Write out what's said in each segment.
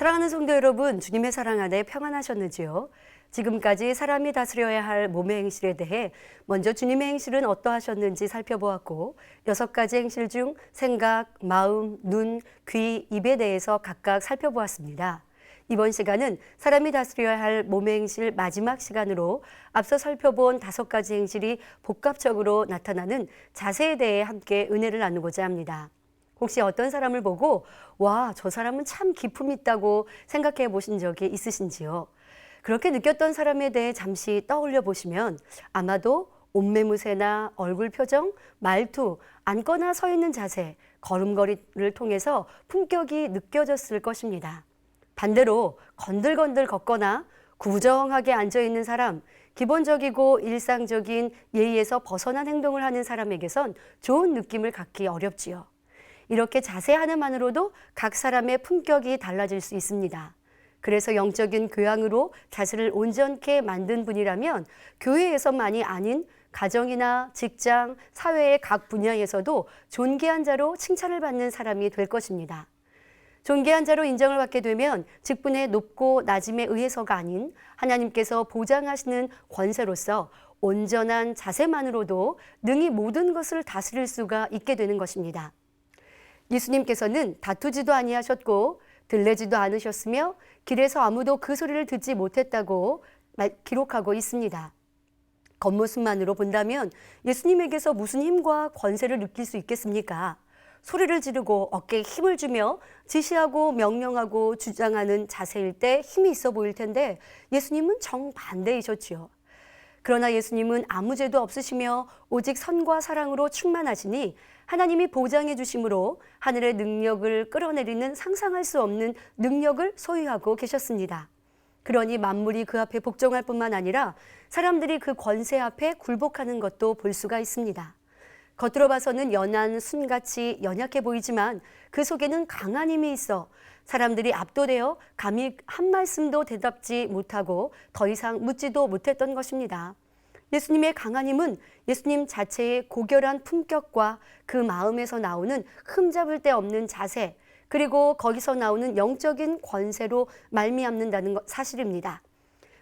사랑하는 성도 여러분, 주님의 사랑 안에 평안하셨는지요? 지금까지 사람이 다스려야 할 몸의 행실에 대해 먼저 주님의 행실은 어떠하셨는지 살펴보았고 6가지 행실 중 생각, 마음, 눈, 귀, 입에 대해서 각각 살펴보았습니다. 이번 시간은 사람이 다스려야 할 몸의 행실 마지막 시간으로 앞서 살펴본 5가지 행실이 복합적으로 나타나는 자세에 대해 함께 은혜를 나누고자 합니다. 혹시 어떤 사람을 보고 와, 저 사람은 참 기품 있다고 생각해 보신 적이 있으신지요? 그렇게 느꼈던 사람에 대해 잠시 떠올려 보시면 아마도 옷매무새나 얼굴 표정, 말투, 앉거나 서 있는 자세, 걸음걸이를 통해서 품격이 느껴졌을 것입니다. 반대로 건들건들 걷거나 구부정하게 앉아있는 사람, 기본적이고 일상적인 예의에서 벗어난 행동을 하는 사람에게선 좋은 느낌을 갖기 어렵지요. 이렇게 자세 하나만으로도 각 사람의 품격이 달라질 수 있습니다. 그래서 영적인 교양으로 자신을 온전케 만든 분이라면 교회에서만이 아닌 가정이나 직장, 사회의 각 분야에서도 존귀한 자로 칭찬을 받는 사람이 될 것입니다. 존귀한 자로 인정을 받게 되면 직분의 높고 낮음에 의해서가 아닌 하나님께서 보장하시는 권세로서 온전한 자세만으로도 능히 모든 것을 다스릴 수가 있게 되는 것입니다. 예수님께서는 다투지도 아니하셨고 들레지도 않으셨으며 길에서 아무도 그 소리를 듣지 못했다고 기록하고 있습니다. 겉모습만으로 본다면 예수님에게서 무슨 힘과 권세를 느낄 수 있겠습니까? 소리를 지르고 어깨에 힘을 주며 지시하고 명령하고 주장하는 자세일 때 힘이 있어 보일 텐데 예수님은 정반대이셨지요. 그러나 예수님은 아무 죄도 없으시며 오직 선과 사랑으로 충만하시니 하나님이 보장해 주심으로 하늘의 능력을 끌어내리는 상상할 수 없는 능력을 소유하고 계셨습니다. 그러니 만물이 그 앞에 복종할 뿐만 아니라 사람들이 그 권세 앞에 굴복하는 것도 볼 수가 있습니다. 겉으로 봐서는 연한 순같이 연약해 보이지만 그 속에는 강한 힘이 있어 사람들이 압도되어 감히 한 말씀도 대답지 못하고 더 이상 묻지도 못했던 것입니다. 예수님의 강한 힘은 예수님 자체의 고결한 품격과 그 마음에서 나오는 흠잡을 데 없는 자세, 그리고 거기서 나오는 영적인 권세로 말미암는다는 사실입니다.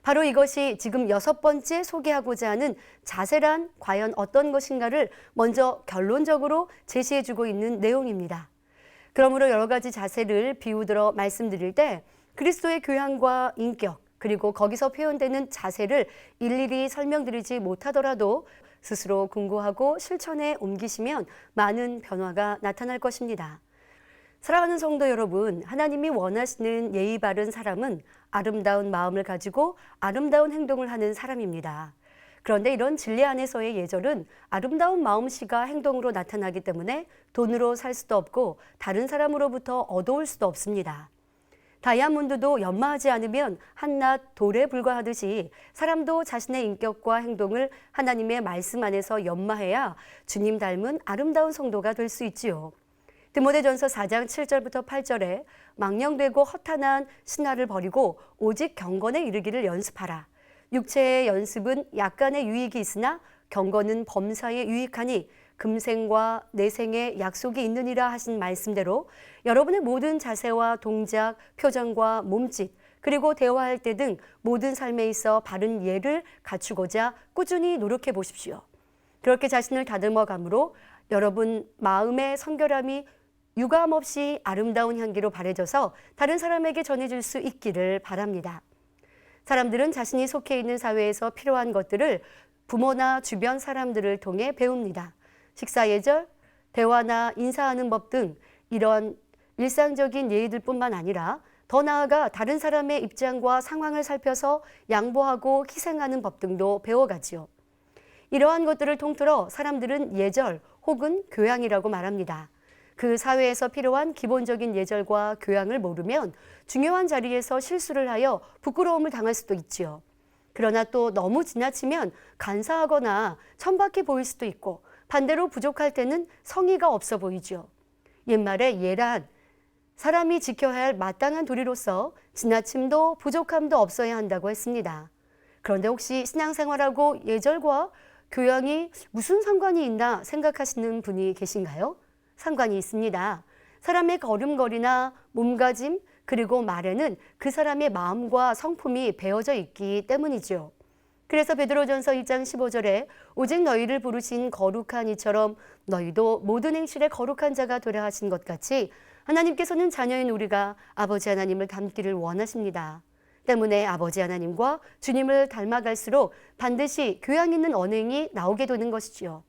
바로 이것이 지금 6번째 소개하고자 하는 자세란 과연 어떤 것인가를 먼저 결론적으로 제시해주고 있는 내용입니다. 그러므로 여러 가지 자세를 비우들어 말씀드릴 때 그리스도의 교양과 인격, 그리고 거기서 표현되는 자세를 일일이 설명드리지 못하더라도 스스로 궁구하고 실천에 옮기시면 많은 변화가 나타날 것입니다. 사랑하는 성도 여러분, 하나님이 원하시는 예의 바른 사람은 아름다운 마음을 가지고 아름다운 행동을 하는 사람입니다. 그런데 이런 진리 안에서의 예절은 아름다운 마음씨가 행동으로 나타나기 때문에 돈으로 살 수도 없고 다른 사람으로부터 얻어올 수도 없습니다. 다이아몬드도 연마하지 않으면 한낱 돌에 불과하듯이 사람도 자신의 인격과 행동을 하나님의 말씀 안에서 연마해야 주님 닮은 아름다운 성도가 될 수 있지요. 디모데전서 4장 7절부터 8절에 망령되고 허탄한 신화를 버리고 오직 경건에 이르기를 연습하라. 육체의 연습은 약간의 유익이 있으나 경건은 범사에 유익하니 금생과 내생에 약속이 있느니라 하신 말씀대로 여러분의 모든 자세와 동작, 표정과 몸짓, 그리고 대화할 때 등 모든 삶에 있어 바른 예를 갖추고자 꾸준히 노력해 보십시오. 그렇게 자신을 다듬어감으로 여러분 마음의 성결함이 유감없이 아름다운 향기로 바래져서 다른 사람에게 전해질 수 있기를 바랍니다. 사람들은 자신이 속해 있는 사회에서 필요한 것들을 부모나 주변 사람들을 통해 배웁니다. 식사 예절, 대화나 인사하는 법 등 이런 일상적인 예의들뿐만 아니라 더 나아가 다른 사람의 입장과 상황을 살펴서 양보하고 희생하는 법 등도 배워가지요. 이러한 것들을 통틀어 사람들은 예절 혹은 교양이라고 말합니다. 그 사회에서 필요한 기본적인 예절과 교양을 모르면 중요한 자리에서 실수를 하여 부끄러움을 당할 수도 있지요. 그러나 또 너무 지나치면 간사하거나 천박해 보일 수도 있고 반대로 부족할 때는 성의가 없어 보이죠. 옛말에 예란 사람이 지켜야 할 마땅한 도리로서 지나침도 부족함도 없어야 한다고 했습니다. 그런데 혹시 신앙생활하고 예절과 교양이 무슨 상관이 있나 생각하시는 분이 계신가요? 상관이 있습니다. 사람의 걸음걸이나 몸가짐, 그리고 말에는 그 사람의 마음과 성품이 배어져 있기 때문이죠. 그래서 베드로전서 1장 15절에 오직 너희를 부르신 거룩한 이처럼 너희도 모든 행실에 거룩한 자가 되라 하신 것 같이 하나님께서는 자녀인 우리가 아버지 하나님을 닮기를 원하십니다. 때문에 아버지 하나님과 주님을 닮아갈수록 반드시 교양 있는 언행이 나오게 되는 것이지요.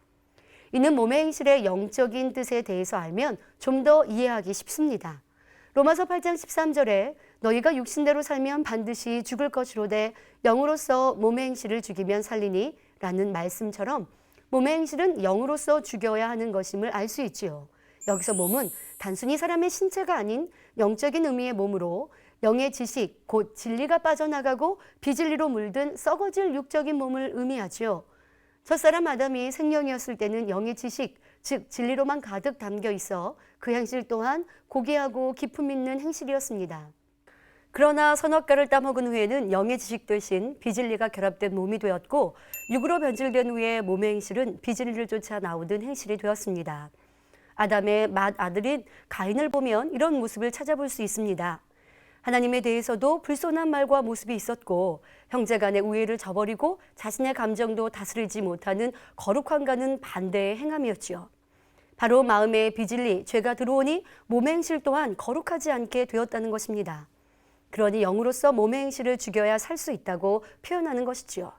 이는 몸의 행실의 영적인 뜻에 대해서 알면 좀 더 이해하기 쉽습니다. 로마서 8장 13절에 너희가 육신대로 살면 반드시 죽을 것이로되 영으로서 몸의 행실을 죽이면 살리니 라는 말씀처럼 몸의 행실은 영으로서 죽여야 하는 것임을 알 수 있지요. 여기서 몸은 단순히 사람의 신체가 아닌 영적인 의미의 몸으로 영의 지식, 곧 진리가 빠져나가고 비진리로 물든 썩어질 육적인 몸을 의미하지요. 첫사람 아담이 생명이었을 때는 영의 지식, 즉 진리로만 가득 담겨 있어 그 행실 또한 고귀하고 기품 있는 행실이었습니다. 그러나 선악과를 따먹은 후에는 영의 지식 대신 비진리가 결합된 몸이 되었고 육으로 변질된 후에 몸의 행실은 비진리를 쫓아 나오던 행실이 되었습니다. 아담의 맏아들인 가인을 보면 이런 모습을 찾아볼 수 있습니다. 하나님에 대해서도 불손한 말과 모습이 있었고 형제 간의 우애를 저버리고 자신의 감정도 다스리지 못하는 거룩함과는 반대의 행함이었지요. 바로 마음의 비진리, 죄가 들어오니 몸의 행실 또한 거룩하지 않게 되었다는 것입니다. 그러니 영으로서 몸의 행실을 죽여야 살 수 있다고 표현하는 것이지요.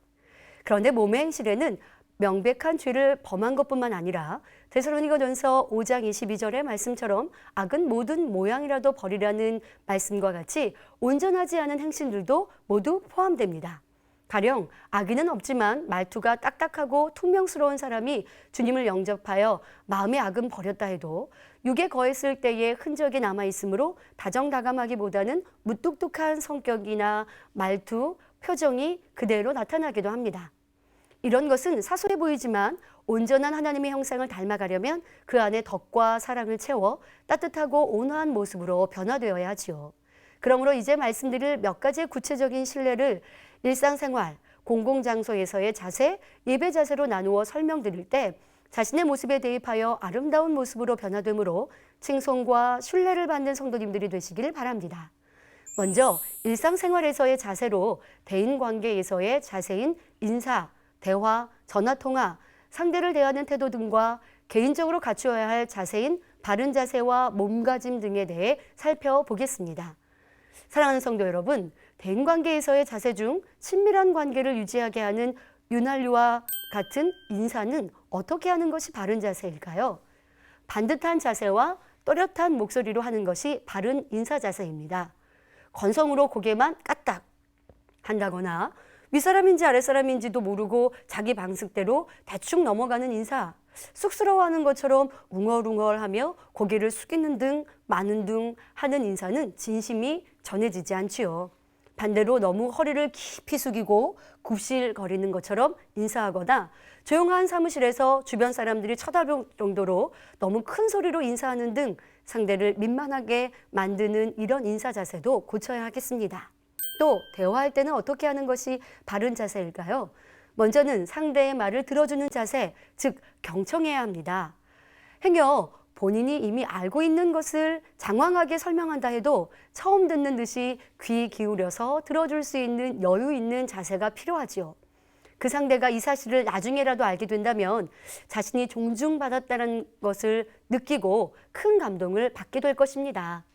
그런데 몸의 행실에는 명백한 죄를 범한 것뿐만 아니라 데살로니가전서 5장 22절의 말씀처럼 악은 모든 모양이라도 버리라는 말씀과 같이 온전하지 않은 행실들도 모두 포함됩니다. 가령 악의는 없지만 말투가 딱딱하고 퉁명스러운 사람이 주님을 영접하여 마음의 악은 버렸다 해도 육에 거했을 때의 흔적이 남아있으므로 다정다감하기보다는 무뚝뚝한 성격이나 말투, 표정이 그대로 나타나기도 합니다. 이런 것은 사소해 보이지만 온전한 하나님의 형상을 닮아가려면 그 안에 덕과 사랑을 채워 따뜻하고 온화한 모습으로 변화되어야 하지요. 그러므로 이제 말씀드릴 몇 가지의 구체적인 신뢰를 일상생활, 공공장소에서의 자세, 예배 자세로 나누어 설명드릴 때 자신의 모습에 대입하여 아름다운 모습으로 변화되므로 칭송과 신뢰를 받는 성도님들이 되시길 바랍니다. 먼저 일상생활에서의 자세로 대인관계에서의 자세인 인사, 대화, 전화통화, 상대를 대하는 태도 등과 개인적으로 갖추어야 할 자세인 바른 자세와 몸가짐 등에 대해 살펴보겠습니다. 사랑하는 성도 여러분, 대인관계에서의 자세 중 친밀한 관계를 유지하게 하는 윤활유와 같은 인사는 어떻게 하는 것이 바른 자세일까요? 반듯한 자세와 또렷한 목소리로 하는 것이 바른 인사 자세입니다. 건성으로 고개만 까딱 한다거나 윗사람인지 아랫사람인지도 모르고 자기 방식대로 대충 넘어가는 인사, 쑥스러워하는 것처럼 웅얼웅얼하며 고개를 숙이는 등 마는 등 하는 인사는 진심이 전해지지 않지요. 반대로 너무 허리를 깊이 숙이고 굽실거리는 것처럼 인사하거나 조용한 사무실에서 주변 사람들이 쳐다볼 정도로 너무 큰 소리로 인사하는 등 상대를 민망하게 만드는 이런 인사 자세도 고쳐야 하겠습니다. 또 대화할 때는 어떻게 하는 것이 바른 자세일까요? 먼저는 상대의 말을 들어주는 자세, 즉 경청해야 합니다. 행여 본인이 이미 알고 있는 것을 장황하게 설명한다 해도 처음 듣는 듯이 귀 기울여서 들어줄 수 있는 여유 있는 자세가 필요하지요. 그 상대가 이 사실을 나중에라도 알게 된다면 자신이 존중받았다는 것을 느끼고 큰 감동을 받게 될 것입니다.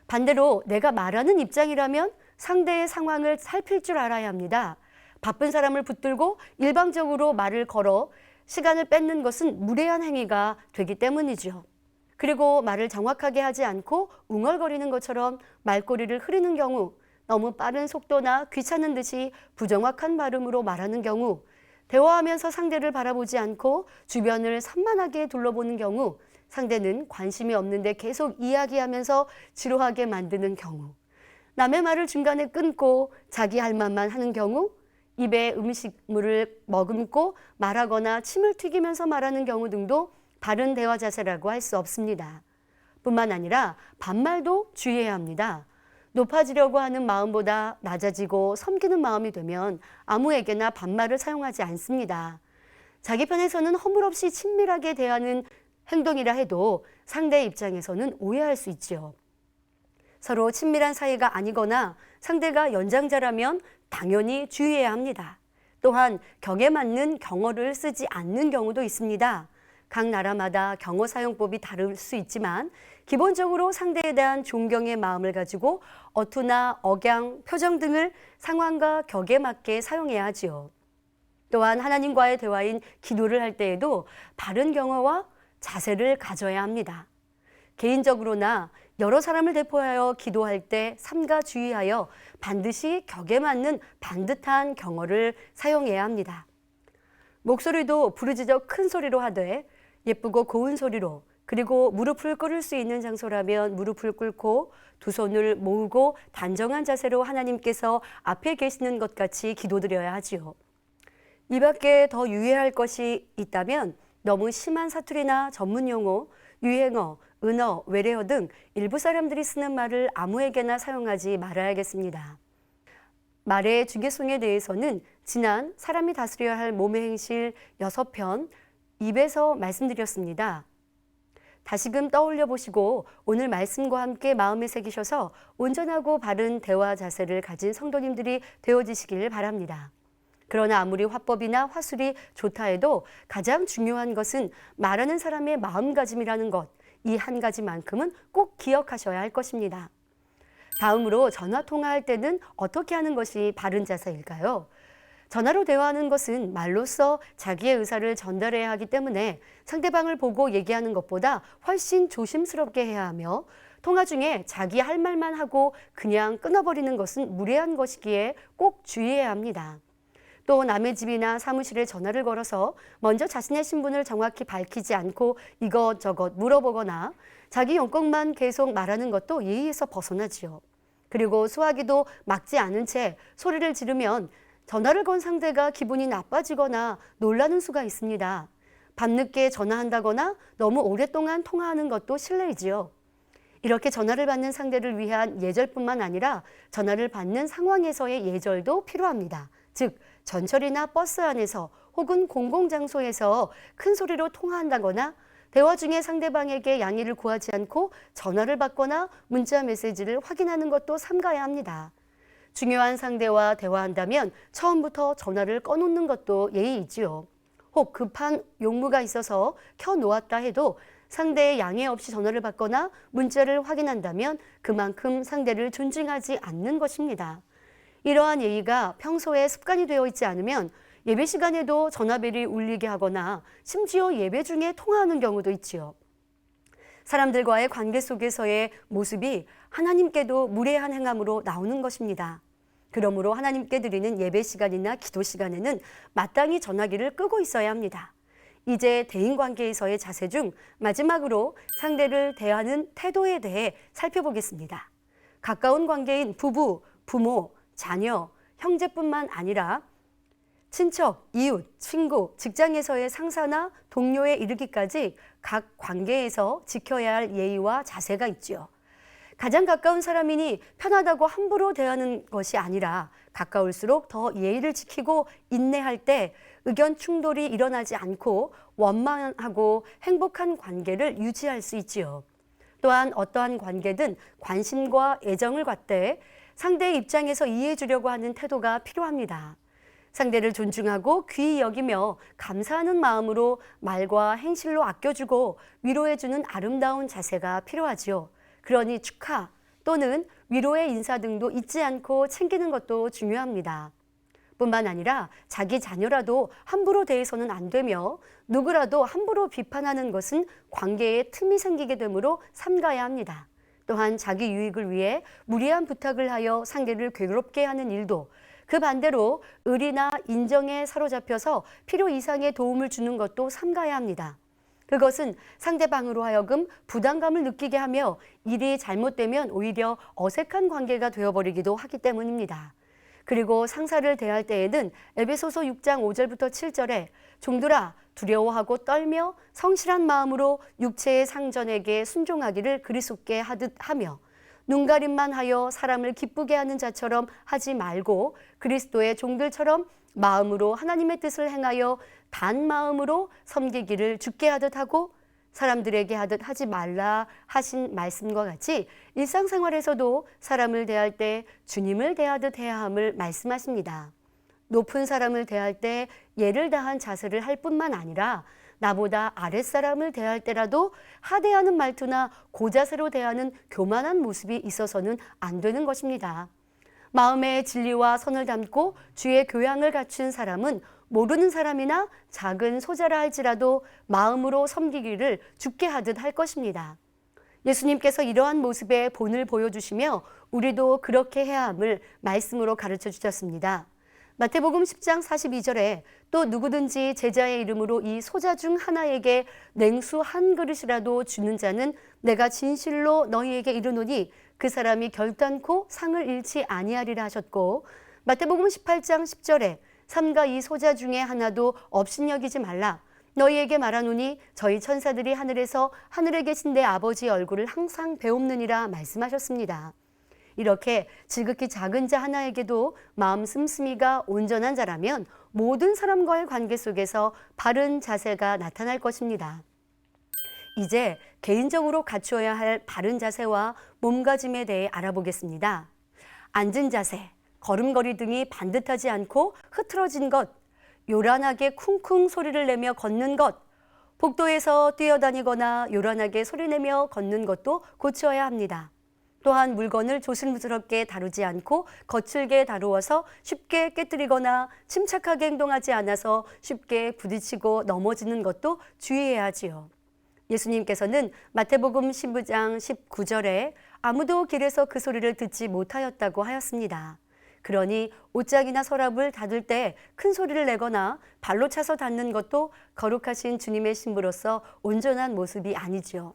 반대로 내가 말하는 입장이라면 상대의 상황을 살필 줄 알아야 합니다. 바쁜 사람을 붙들고 일방적으로 말을 걸어 시간을 뺏는 것은 무례한 행위가 되기 때문이죠. 그리고 말을 정확하게 하지 않고 웅얼거리는 것처럼 말꼬리를 흐리는 경우, 너무 빠른 속도나 귀찮은 듯이 부정확한 발음으로 말하는 경우, 대화하면서 상대를 바라보지 않고 주변을 산만하게 둘러보는 경우, 상대는 관심이 없는데 계속 이야기하면서 지루하게 만드는 경우, 남의 말을 중간에 끊고 자기 할 말만 하는 경우, 입에 음식물을 머금고 말하거나 침을 튀기면서 말하는 경우 등도 바른 대화 자세라고 할 수 없습니다. 뿐만 아니라 반말도 주의해야 합니다. 높아지려고 하는 마음보다 낮아지고 섬기는 마음이 되면 아무에게나 반말을 사용하지 않습니다. 자기 편에서는 허물없이 친밀하게 대하는 행동이라 해도 상대의 입장에서는 오해할 수 있지요. 서로 친밀한 사이가 아니거나 상대가 연장자라면 당연히 주의해야 합니다. 또한 격에 맞는 경어를 쓰지 않는 경우도 있습니다. 각 나라마다 경어 사용법이 다를 수 있지만 기본적으로 상대에 대한 존경의 마음을 가지고 어투나 억양, 표정 등을 상황과 격에 맞게 사용해야 하지요. 또한 하나님과의 대화인 기도를 할 때에도 바른 경어와 자세를 가져야 합니다. 개인적으로나 여러 사람을 대표하여 기도할 때 삼가 주의하여 반드시 격에 맞는 반듯한 경어를 사용해야 합니다. 목소리도 부르짖어 큰 소리로 하되 예쁘고 고운 소리로, 그리고 무릎을 꿇을 수 있는 장소라면 무릎을 꿇고 두 손을 모으고 단정한 자세로 하나님께서 앞에 계시는 것 같이 기도드려야 하지요. 이 밖에 더 유의할 것이 있다면 너무 심한 사투리나 전문 용어, 유행어, 은어, 외래어 등 일부 사람들이 쓰는 말을 아무에게나 사용하지 말아야겠습니다. 말의 중요성에 대해서는 지난 사람이 다스려야 할 몸의 행실 6편 2에서 말씀드렸습니다. 다시금 떠올려 보시고 오늘 말씀과 함께 마음에 새기셔서 온전하고 바른 대화 자세를 가진 성도님들이 되어지시길 바랍니다. 그러나 아무리 화법이나 화술이 좋다 해도 가장 중요한 것은 말하는 사람의 마음가짐이라는 것, 이 한 가지만큼은 꼭 기억하셔야 할 것입니다. 다음으로 전화 통화할 때는 어떻게 하는 것이 바른 자세일까요? 전화로 대화하는 것은 말로써 자기의 의사를 전달해야 하기 때문에 상대방을 보고 얘기하는 것보다 훨씬 조심스럽게 해야 하며, 통화 중에 자기 할 말만 하고 그냥 끊어버리는 것은 무례한 것이기에 꼭 주의해야 합니다. 또 남의 집이나 사무실에 전화를 걸어서 먼저 자신의 신분을 정확히 밝히지 않고 이것저것 물어보거나 자기 용건만 계속 말하는 것도 예의에서 벗어나지요. 그리고 소화기도 막지 않은 채 소리를 지르면 전화를 건 상대가 기분이 나빠지거나 놀라는 수가 있습니다. 밤늦게 전화한다거나 너무 오랫동안 통화하는 것도 실례이지요. 이렇게 전화를 받는 상대를 위한 예절뿐만 아니라 전화를 받는 상황에서의 예절도 필요합니다. 즉, 전철이나 버스 안에서 혹은 공공장소에서 큰 소리로 통화한다거나 대화 중에 상대방에게 양해를 구하지 않고 전화를 받거나 문자 메시지를 확인하는 것도 삼가야 합니다. 중요한 상대와 대화한다면 처음부터 전화를 꺼놓는 것도 예의이지요. 혹 급한 용무가 있어서 켜놓았다 해도 상대의 양해 없이 전화를 받거나 문자를 확인한다면 그만큼 상대를 존중하지 않는 것입니다. 이러한 예의가 평소에 습관이 되어 있지 않으면 예배 시간에도 전화벨이 울리게 하거나 심지어 예배 중에 통화하는 경우도 있지요. 사람들과의 관계 속에서의 모습이 하나님께도 무례한 행함으로 나오는 것입니다. 그러므로 하나님께 드리는 예배 시간이나 기도 시간에는 마땅히 전화기를 끄고 있어야 합니다. 이제 대인관계에서의 자세 중 마지막으로 상대를 대하는 태도에 대해 살펴보겠습니다. 가까운 관계인 부부, 부모, 자녀, 형제뿐만 아니라 친척, 이웃, 친구, 직장에서의 상사나 동료에 이르기까지 각 관계에서 지켜야 할 예의와 자세가 있지요. 가장 가까운 사람이니 편하다고 함부로 대하는 것이 아니라 가까울수록 더 예의를 지키고 인내할 때 의견 충돌이 일어나지 않고 원만하고 행복한 관계를 유지할 수 있지요. 또한 어떠한 관계든 관심과 애정을 갖되 상대의 입장에서 이해해 주려고 하는 태도가 필요합니다. 상대를 존중하고 귀히 여기며 감사하는 마음으로 말과 행실로 아껴주고 위로해주는 아름다운 자세가 필요하지요. 그러니 축하 또는 위로의 인사 등도 잊지 않고 챙기는 것도 중요합니다. 뿐만 아니라 자기 자녀라도 함부로 대해서는 안 되며 누구라도 함부로 비판하는 것은 관계에 틈이 생기게 되므로 삼가야 합니다. 또한 자기 유익을 위해 무리한 부탁을 하여 상대를 괴롭게 하는 일도, 그 반대로 의리나 인정에 사로잡혀서 필요 이상의 도움을 주는 것도 삼가야 합니다. 그것은 상대방으로 하여금 부담감을 느끼게 하며 일이 잘못되면 오히려 어색한 관계가 되어버리기도 하기 때문입니다. 그리고 상사를 대할 때에는 에베소서 6장 5절부터 7절에 종들아 두려워하고 떨며 성실한 마음으로 육체의 상전에게 순종하기를 그리스도께 하듯 하며 눈가림만 하여 사람을 기쁘게 하는 자처럼 하지 말고 그리스도의 종들처럼 마음으로 하나님의 뜻을 행하여 단 마음으로 섬기기를 주께 하듯 하고 사람들에게 하듯 하지 말라 하신 말씀과 같이 일상생활에서도 사람을 대할 때 주님을 대하듯 해야 함을 말씀하십니다. 높은 사람을 대할 때 예를 다한 자세를 할 뿐만 아니라 나보다 아랫사람을 대할 때라도 하대하는 말투나 고자세로 대하는 교만한 모습이 있어서는 안 되는 것입니다. 마음에 진리와 선을 담고 주의 교양을 갖춘 사람은 모르는 사람이나 작은 소자라 할지라도 마음으로 섬기기를 주께 하듯 할 것입니다. 예수님께서 이러한 모습의 본을 보여주시며 우리도 그렇게 해야 함을 말씀으로 가르쳐 주셨습니다. 마태복음 10장 42절에 또 누구든지 제자의 이름으로 이 소자 중 하나에게 냉수 한 그릇이라도 주는 자는 내가 진실로 너희에게 이르노니 그 사람이 결단코 상을 잃지 아니하리라 하셨고, 마태복음 18장 10절에 삼가 이 소자 중에 하나도 업신여기지 말라. 너희에게 말하노니 저희 천사들이 하늘에서 하늘에 계신 내 아버지의 얼굴을 항상 배옵느니라 말씀하셨습니다. 이렇게 지극히 작은 자 하나에게도 마음 씀씀이가 온전한 자라면 모든 사람과의 관계 속에서 바른 자세가 나타날 것입니다. 이제 개인적으로 갖추어야 할 바른 자세와 몸가짐에 대해 알아보겠습니다. 앉은 자세, 걸음걸이 등이 반듯하지 않고 흐트러진 것, 요란하게 쿵쿵 소리를 내며 걷는 것, 복도에서 뛰어다니거나 요란하게 소리내며 걷는 것도 고쳐야 합니다. 또한 물건을 조심스럽게 다루지 않고 거칠게 다루어서 쉽게 깨뜨리거나 침착하게 행동하지 않아서 쉽게 부딪히고 넘어지는 것도 주의해야 하지요. 예수님께서는 마태복음 15장 19절에 아무도 길에서 그 소리를 듣지 못하였다고 하였습니다. 그러니 옷장이나 서랍을 닫을 때 큰 소리를 내거나 발로 차서 닫는 것도 거룩하신 주님의 신부로서 온전한 모습이 아니지요.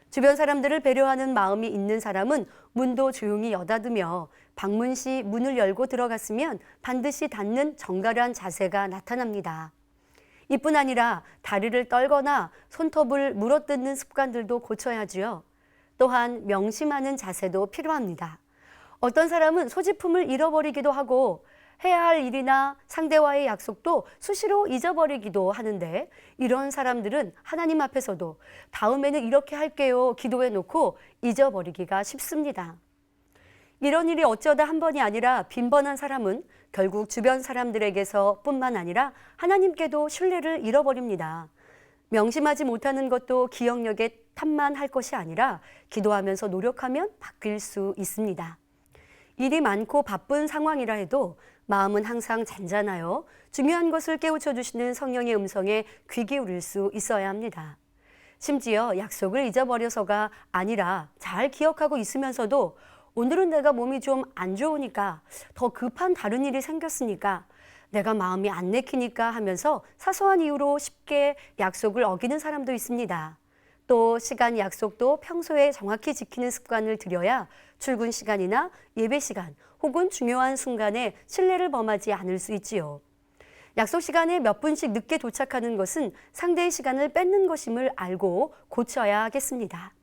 주변 사람들을 배려하는 마음이 있는 사람은 문도 조용히 여닫으며 방문 시 문을 열고 들어갔으면 반드시 닫는 정갈한 자세가 나타납니다. 이뿐 아니라 다리를 떨거나 손톱을 물어뜯는 습관들도 고쳐야 하지요. 또한 명심하는 자세도 필요합니다. 어떤 사람은 소지품을 잃어버리기도 하고 해야 할 일이나 상대와의 약속도 수시로 잊어버리기도 하는데, 이런 사람들은 하나님 앞에서도 다음에는 이렇게 할게요 기도해 놓고 잊어버리기가 쉽습니다. 이런 일이 어쩌다 한 번이 아니라 빈번한 사람은 결국 주변 사람들에게서 뿐만 아니라 하나님께도 신뢰를 잃어버립니다. 명심하지 못하는 것도 기억력에 탓만 것이 아니라 기도하면서 노력하면 바뀔 수 있습니다. 일이 많고 바쁜 상황이라 해도 마음은 항상 잔잔하여 중요한 것을 깨우쳐 주시는 성령의 음성에 귀 기울일 수 있어야 합니다. 심지어 약속을 잊어버려서가 아니라 잘 기억하고 있으면서도 오늘은 내가 몸이 좀 안 좋으니까, 더 급한 다른 일이 생겼으니까, 내가 마음이 안 내키니까 하면서 사소한 이유로 쉽게 약속을 어기는 사람도 있습니다. 또 시간 약속도 평소에 정확히 지키는 습관을 들여야 출근 시간이나 예배 시간 혹은 중요한 순간에 신뢰를 범하지 않을 수 있지요. 약속 시간에 몇 분씩 늦게 도착하는 것은 상대의 시간을 뺏는 것임을 알고 고쳐야 하겠습니다.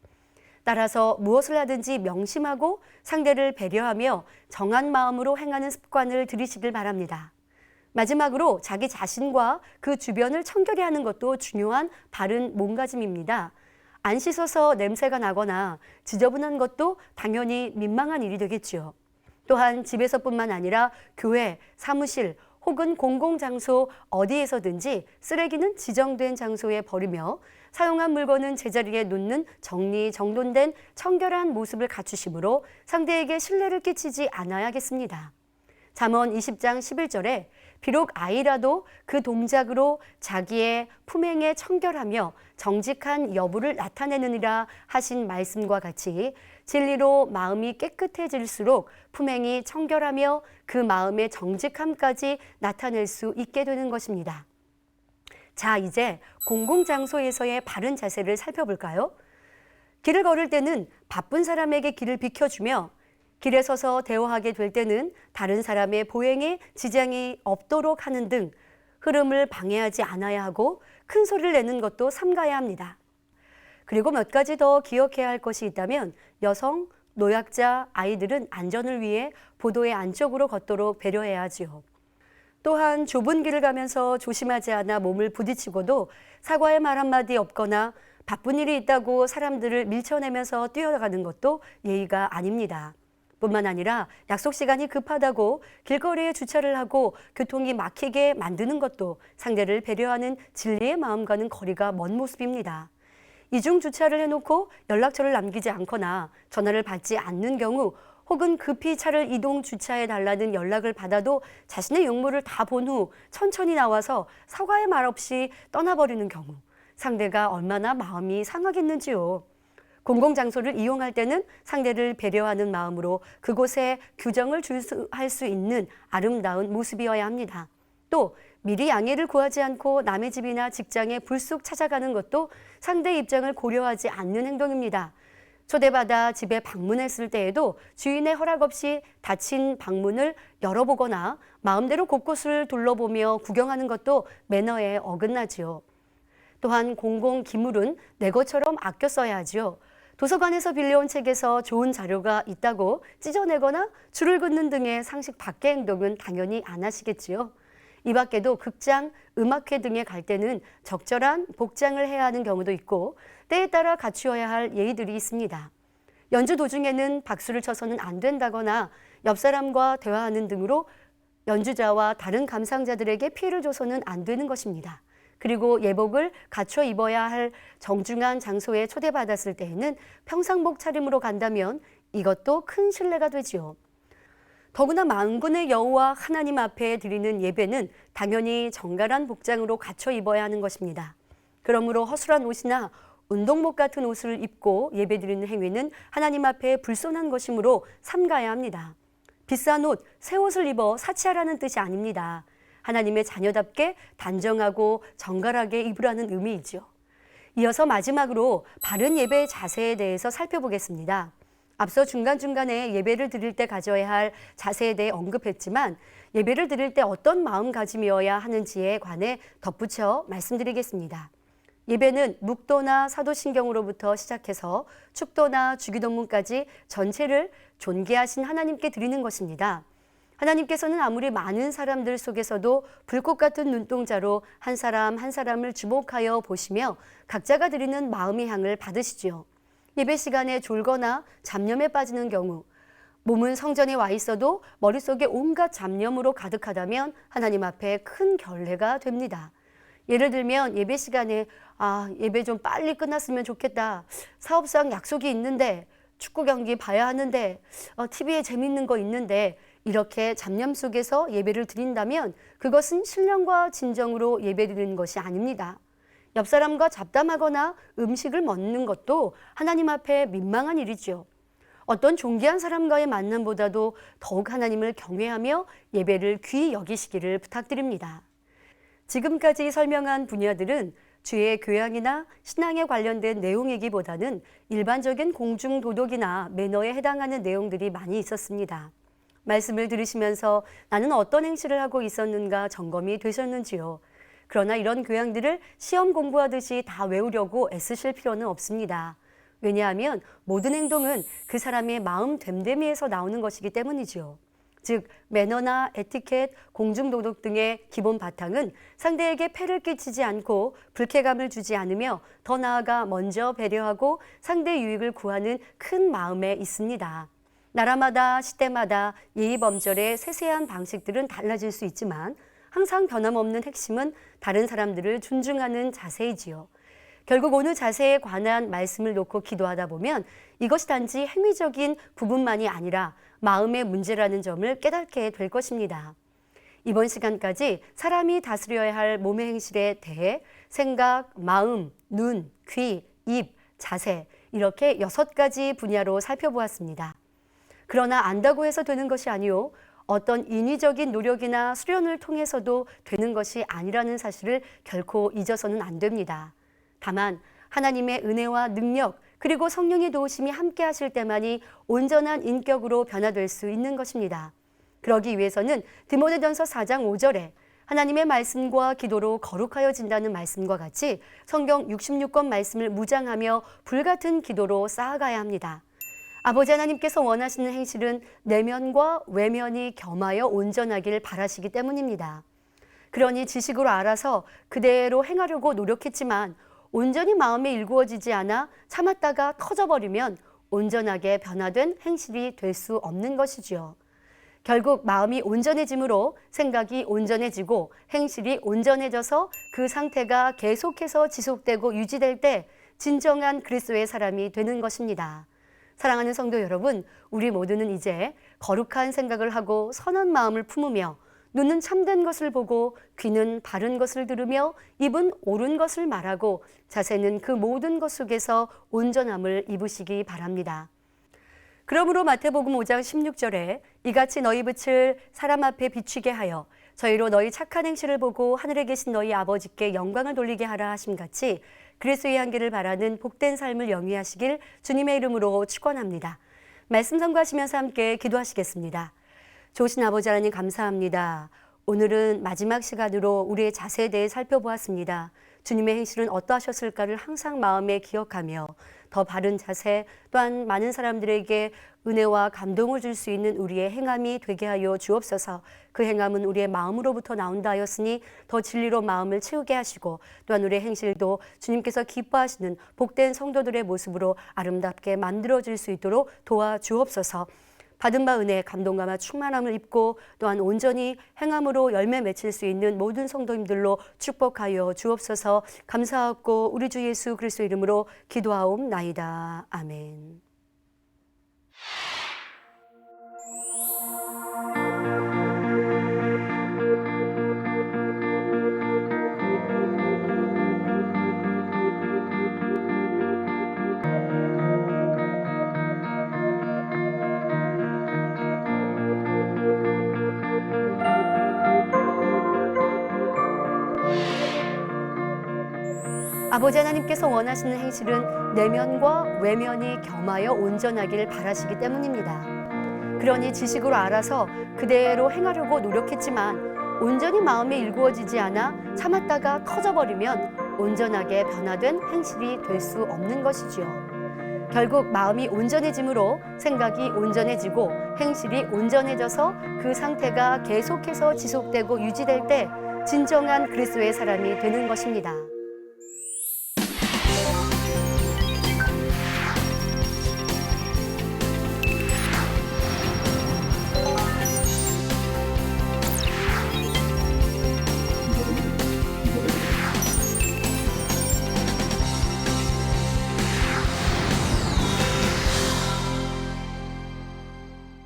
따라서 무엇을 하든지 명심하고 상대를 배려하며 정한 마음으로 행하는 습관을 들이시길 바랍니다. 마지막으로 자기 자신과 그 주변을 청결히 하는 것도 중요한 바른 몸가짐입니다. 안 씻어서 냄새가 나거나 지저분한 것도 당연히 민망한 일이 되겠지요. 또한 집에서뿐만 아니라 교회, 사무실 혹은 공공장소 어디에서든지 쓰레기는 지정된 장소에 버리며 사용한 물건은 제자리에 놓는 정리정돈된 청결한 모습을 갖추심으로 상대에게 신뢰를 끼치지 않아야겠습니다. 잠언 20장 11절에 비록 아이라도 그 동작으로 자기의 품행에 청결하며 정직한 여부를 나타내느니라 하신 말씀과 같이 진리로 마음이 깨끗해질수록 품행이 청결하며 그 마음의 정직함까지 나타낼 수 있게 되는 것입니다. 자, 이제 공공장소에서의 바른 자세를 살펴볼까요? 길을 걸을 때는 바쁜 사람에게 길을 비켜주며 길에 서서 대화하게 될 때는 다른 사람의 보행에 지장이 없도록 하는 등 흐름을 방해하지 않아야 하고 큰 소리를 내는 것도 삼가야 합니다. 그리고 몇 가지 더 기억해야 할 것이 있다면 여성, 노약자, 아이들은 안전을 위해 보도의 안쪽으로 걷도록 배려해야 하지요. 또한 좁은 길을 가면서 조심하지 않아 몸을 부딪히고도 사과의 말 한마디 없거나 바쁜 일이 있다고 사람들을 밀쳐내면서 뛰어가는 것도 예의가 아닙니다. 뿐만 아니라 약속 시간이 급하다고 길거리에 주차를 하고 교통이 막히게 만드는 것도 상대를 배려하는 진리의 마음과는 거리가 먼 모습입니다. 이중 주차를 해놓고 연락처를 남기지 않거나 전화를 받지 않는 경우 혹은 급히 차를 이동 주차해 달라는 연락을 받아도 자신의 용무를 다 본 후 천천히 나와서 사과의 말 없이 떠나버리는 경우 상대가 얼마나 마음이 상하겠는지요. 공공장소를 이용할 때는 상대를 배려하는 마음으로 그곳에 규정을 할 수 있는 아름다운 모습이어야 합니다. 또 미리 양해를 구하지 않고 남의 집이나 직장에 불쑥 찾아가는 것도 상대 입장을 고려하지 않는 행동입니다. 초대받아 집에 방문했을 때에도 주인의 허락 없이 닫힌 방문을 열어보거나 마음대로 곳곳을 둘러보며 구경하는 것도 매너에 어긋나지요. 또한 공공기물은 내 것처럼 아껴 써야 하지요. 도서관에서 빌려온 책에서 좋은 자료가 있다고 찢어내거나 줄을 긋는 등의 상식 밖의 행동은 당연히 안 하시겠지요. 이 밖에도 극장, 음악회 등에 갈 때는 적절한 복장을 해야 하는 경우도 있고 때에 따라 갖추어야 할 예의들이 있습니다. 연주 도중에는 박수를 쳐서는 안 된다거나 옆 사람과 대화하는 등으로 연주자와 다른 감상자들에게 피해를 줘서는 안 되는 것입니다. 그리고 예복을 갖춰 입어야 할 정중한 장소에 초대받았을 때에는 평상복 차림으로 간다면 이것도 큰 신뢰가 되지요. 더구나 만군의 여호와 하나님 앞에 드리는 예배는 당연히 정갈한 복장으로 갖춰 입어야 하는 것입니다. 그러므로 허술한 옷이나 운동복 같은 옷을 입고 예배드리는 행위는 하나님 앞에 불손한 것이므로 삼가야 합니다. 비싼 옷, 새 옷을 입어 사치하라는 뜻이 아닙니다. 하나님의 자녀답게 단정하고 정갈하게 입으라는 의미이죠. 이어서 마지막으로 바른 예배의 자세에 대해서 살펴보겠습니다. 앞서 중간중간에 예배를 드릴 때 가져야 할 자세에 대해 언급했지만 예배를 드릴 때 어떤 마음가짐이어야 하는지에 관해 덧붙여 말씀드리겠습니다. 예배는 묵도나 사도신경으로부터 시작해서 축도나 주기도문까지 전체를 존귀하신 하나님께 드리는 것입니다. 하나님께서는 아무리 많은 사람들 속에서도 불꽃 같은 눈동자로 한 사람 한 사람을 주목하여 보시며 각자가 드리는 마음의 향을 받으시지요. 예배 시간에 졸거나 잡념에 빠지는 경우, 몸은 성전에 와 있어도 머릿속에 온갖 잡념으로 가득하다면 하나님 앞에 큰 결례가 됩니다. 예를 들면 예배 시간에 예배 좀 빨리 끝났으면 좋겠다. 사업상 약속이 있는데, 축구 경기 봐야 하는데, TV에 재밌는 거 있는데 이렇게 잡념 속에서 예배를 드린다면 그것은 신령과 진정으로 예배 드리는 것이 아닙니다. 옆 사람과 잡담하거나 음식을 먹는 것도 하나님 앞에 민망한 일이지요. 어떤 존귀한 사람과의 만남보다도 더욱 하나님을 경외하며 예배를 귀히 여기시기를 부탁드립니다. 지금까지 설명한 분야들은 주의 교양이나 신앙에 관련된 내용이기보다는 일반적인 공중도덕이나 매너에 해당하는 내용들이 많이 있었습니다. 말씀을 들으시면서 나는 어떤 행실을 하고 있었는가 점검이 되셨는지요? 그러나 이런 교양들을 시험 공부하듯이 다 외우려고 애쓰실 필요는 없습니다. 왜냐하면 모든 행동은 그 사람의 마음 됨됨이에서 나오는 것이기 때문이지요. 즉 매너나 에티켓, 공중도덕 등의 기본 바탕은 상대에게 폐를 끼치지 않고 불쾌감을 주지 않으며 더 나아가 먼저 배려하고 상대 유익을 구하는 큰 마음에 있습니다. 나라마다 시대마다 예의범절의 세세한 방식들은 달라질 수 있지만 항상 변함없는 핵심은 다른 사람들을 존중하는 자세이지요. 결국 오늘 자세에 관한 말씀을 놓고 기도하다 보면 이것이 단지 행위적인 부분만이 아니라 마음의 문제라는 점을 깨닫게 될 것입니다. 이번 시간까지 사람이 다스려야 할 몸의 행실에 대해 생각, 마음, 눈, 귀, 입, 자세 이렇게 6가지 분야로 살펴보았습니다. 그러나 안다고 해서 되는 것이 아니요. 어떤 인위적인 노력이나 수련을 통해서도 되는 것이 아니라는 사실을 결코 잊어서는 안 됩니다. 다만 하나님의 은혜와 능력 그리고 성령의 도우심이 함께 하실 때만이 온전한 인격으로 변화될 수 있는 것입니다. 그러기 위해서는 디모데전서 4장 5절에 하나님의 말씀과 기도로 거룩하여진다는 말씀과 같이 성경 66권 말씀을 무장하며 불같은 기도로 쌓아가야 합니다. 아버지 하나님께서 원하시는 행실은 내면과 외면이 겸하여 온전하길 바라시기 때문입니다. 그러니 지식으로 알아서 그대로 행하려고 노력했지만 온전히 마음에 일구어지지 않아 참았다가 터져버리면 온전하게 변화된 행실이 될 수 없는 것이지요. 결국 마음이 온전해짐으로 생각이 온전해지고 행실이 온전해져서 그 상태가 계속해서 지속되고 유지될 때 진정한 그리스도의 사람이 되는 것입니다. 사랑하는 성도 여러분, 우리 모두는 이제 거룩한 생각을 하고 선한 마음을 품으며 눈은 참된 것을 보고 귀는 바른 것을 들으며 입은 옳은 것을 말하고 자세는 그 모든 것 속에서 온전함을 입으시기 바랍니다. 그러므로 마태복음 5장 16절에 이같이 너희 빛을 사람 앞에 비추게 하여 저희로 너희 착한 행실을 보고 하늘에 계신 너희 아버지께 영광을 돌리게 하라 하심같이 그리스도의 향기를 바라는 복된 삶을 영위하시길 주님의 이름으로 축원합니다. 말씀 선고하시면서 함께 기도하시겠습니다. 좋으신 아버지 하나님 감사합니다. 오늘은 마지막 시간으로 우리의 자세에 대해 살펴보았습니다. 주님의 행실은 어떠하셨을까를 항상 마음에 기억하며 더 바른 자세 또한 많은 사람들에게 은혜와 감동을 줄 수 있는 우리의 행함이 되게 하여 주옵소서. 그 행함은 우리의 마음으로부터 나온다 하였으니 더 진리로 마음을 채우게 하시고 또한 우리의 행실도 주님께서 기뻐하시는 복된 성도들의 모습으로 아름답게 만들어질 수 있도록 도와주옵소서. 받은 바 은혜, 감동감과 충만함을 입고 또한 온전히 행함으로 열매 맺힐 수 있는 모든 성도님들로 축복하여 주옵소서. 감사하고 우리 주 예수 그리스도 이름으로 기도하옵나이다. 아멘. 아버지 하나님께서 원하시는 행실은 내면과 외면이 겸하여 온전하기를 바라시기 때문입니다. 그러니 지식으로 알아서 그대로 행하려고 노력했지만 온전히 마음에 일구어지지 않아 참았다가 터져버리면 온전하게 변화된 행실이 될 수 없는 것이지요. 결국 마음이 온전해짐으로 생각이 온전해지고 행실이 온전해져서 그 상태가 계속해서 지속되고 유지될 때 진정한 그리스도의 사람이 되는 것입니다.